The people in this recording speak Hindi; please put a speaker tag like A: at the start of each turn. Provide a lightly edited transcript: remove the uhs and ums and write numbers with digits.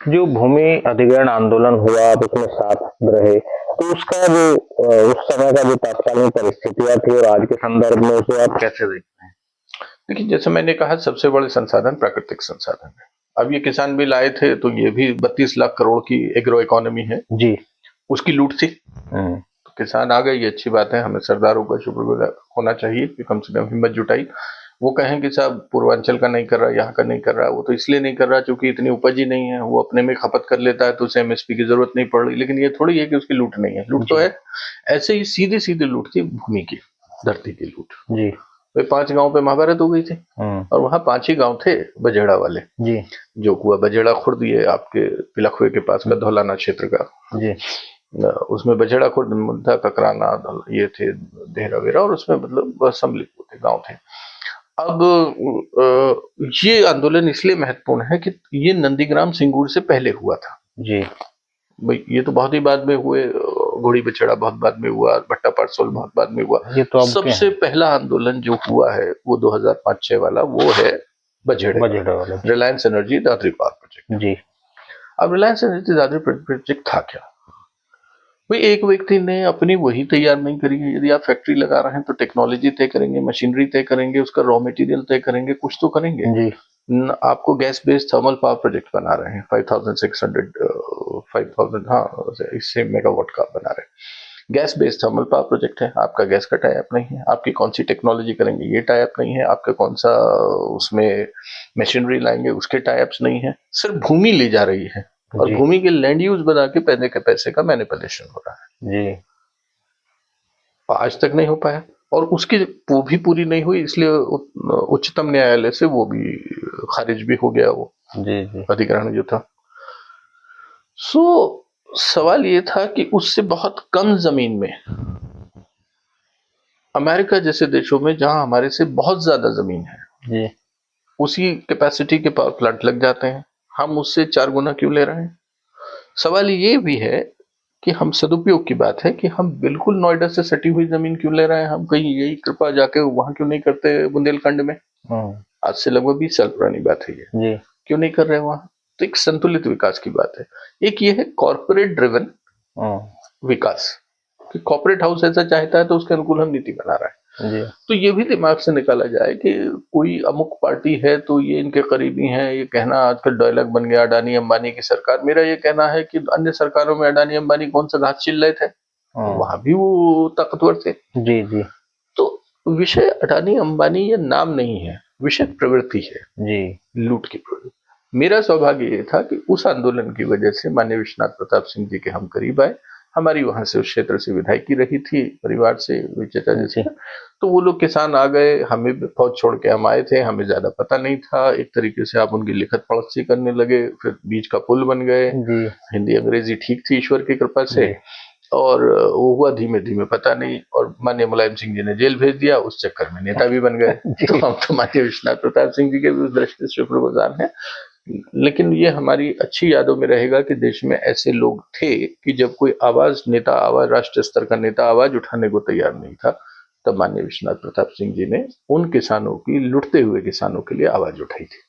A: जो भूमि अधिग्रहण आंदोलन हुआ, आप उसमें साथ रहे, तो उसका जो उस समय का जो तत्कालीन परिस्थितियां थी और आज के संदर्भ में उसे आप कैसे देखते हैं?
B: देखिए, जैसे मैंने कहा, सबसे बड़े संसाधन प्राकृतिक संसाधन है। अब ये किसान बिल आए थे तो ये भी 32 लाख करोड़ की एग्रो इकोनॉमी है,
A: जी।
B: उसकी लूट थी। तो किसान आ गए, ये अच्छी बात है, हमें सरदारों का शुक्रगुजार होना चाहिए कि कम से कम हिम्मत जुटाई। वो कहें कि साहब पूर्वांचल का नहीं कर रहा, यहाँ का नहीं कर रहा, वो तो इसलिए नहीं कर रहा क्योंकि इतनी उपज ही नहीं है, वो अपने में खपत कर लेता है तो उसे एमएसपी की जरूरत नहीं पड़ रही। लेकिन ये थोड़ी है कि उसकी लूट नहीं है, लूट तो
A: जी।
B: है। ऐसे ही सीधी सीधी लूट थी भूमि की, धरती की लूट।
A: जी।
B: वे 5 गांव पे महाभारत हो गई थी और वहां 5 ही गांव थे बजेड़ा वाले।
A: जी।
B: जो कुआ बजेड़ा खुर्द, ये आपके पिलखुए के पास का धौलाना क्षेत्र का।
A: जी।
B: उसमें बजेड़ा खुर्द, मुद्दा, ककराना, ये थे देहरा वेरा, और उसमें मतलब सम्मिलित थे, गांव थे। अब ये आंदोलन इसलिए महत्वपूर्ण है कि ये नंदीग्राम सिंगूर से पहले हुआ था।
A: जी।
B: भाई ये तो बहुत ही बाद में हुए, घोड़ी बछड़ा बहुत बाद में हुआ, भट्टा पारसोल बहुत बाद में हुआ।
A: ये तो अब
B: सबसे पहला आंदोलन जो हुआ है वो 2005-6 वाला, वो है बजेड़े
A: वाला,
B: Reliance energy Dadri power project.
A: जी।
B: अब रिलायंस एनर्जी दादरी प्रोजेक्ट था क्या? भाई एक व्यक्ति ने अपनी वही तैयार नहीं करी है। यदि आप फैक्ट्री लगा रहे हैं तो टेक्नोलॉजी तय करेंगे, मशीनरी तय करेंगे, उसका रॉ मटेरियल तय करेंगे, कुछ तो करेंगे
A: जी।
B: आपको gas based thermal power project बना रहे हैं, 5000 हाँ इससे मेगावाट का बना रहे हैं। Gas based thermal power project है, आपका गैस का टाई अप नहीं है, आपकी कौन सी टेक्नोलॉजी करेंगे ये टाई अप नहीं है, आपका कौन सा उसमें मशीनरी लाएंगे उसके टाई अप्स नहीं है। सिर्फ भूमि ली जा रही है और भूमि के लैंड यूज बना के पैसे का मैनिपुलेशन हो रहा है।
A: जी।
B: आज तक नहीं हो पाया और उसकी वो भी पूरी नहीं हुई, इसलिए उच्चतम न्यायालय से वो भी खारिज भी हो गया, वो
A: जी। जी।
B: अधिग्रहण जो था। सो सवाल ये था कि उससे बहुत कम जमीन में, अमेरिका जैसे देशों में जहां हमारे से बहुत ज्यादा जमीन है,
A: जी।
B: उसी कैपेसिटी के पावर प्लांट लग जाते हैं, हम उससे 4 गुना क्यों ले रहे हैं? सवाल ये भी है कि हम सदुपयोग की बात है कि हम बिल्कुल नोएडा से सटी हुई जमीन क्यों ले रहे हैं, हम कहीं यही कृपा जाके वहां क्यों नहीं करते बुंदेलखंड में? आज से लगभग 20 साल पुरानी बात है ये।
A: जी।
B: क्यों नहीं कर रहे वहां? तो एक संतुलित विकास की बात है। एक ये है कॉर्पोरेट ड्रिवन विकास, कि कॉर्पोरेट हाउस ऐसा चाहता है तो उसके अनुकूल हम नीति बना रहा है।
A: जी।
B: तो ये भी दिमाग से निकाला जाए कि कोई अमुक पार्टी है तो ये इनके करीबी हैं, ये कहना आजकल डायलॉग बन गया, अडानी अंबानी की सरकार। मेरा ये कहना है कि अन्य सरकारों में अडानी अंबानी कौन सा घास छिल रहे थे, वहां भी वो ताकतवर थे।
A: जी। जी।
B: तो विषय अडानी अंबानी ये नाम नहीं है, विषय प्रवृत्ति है,
A: जी।
B: लूट की प्रवृत्ति। मेरा सौभाग्य ये था कि उस आंदोलन की वजह से माननीय विश्वनाथ प्रताप सिंह जी के हम करीब आए। हमारी वहां से उस क्षेत्र से विधायकी रही थी परिवार से, विजेता जी से। तो वो लोग किसान आ गए, हमें फौज छोड़ के हम आए थे, हमें ज्यादा पता नहीं था। एक तरीके से आप उनकी लिखत पढ़त सी करने लगे, फिर बीच का पुल बन गए। हिंदी अंग्रेजी ठीक थी ईश्वर की कृपा से, और वो हुआ धीमे धीमे पता नहीं, और माननीय मुलायम सिंह जी ने जेल भेज दिया, उस चक्कर में नेता भी बन गए। तो हम तो माननीय विश्वनाथ प्रताप सिंह जी के भी उस दृष्टि से शुक्रगुजार हैं। लेकिन ये हमारी अच्छी यादों में रहेगा कि देश में ऐसे लोग थे कि जब कोई आवाज राष्ट्रीय स्तर का नेता आवाज उठाने को तैयार नहीं था, तब माननीय विश्वनाथ प्रताप सिंह जी ने उन किसानों की, लुटते हुए किसानों के लिए आवाज उठाई थी।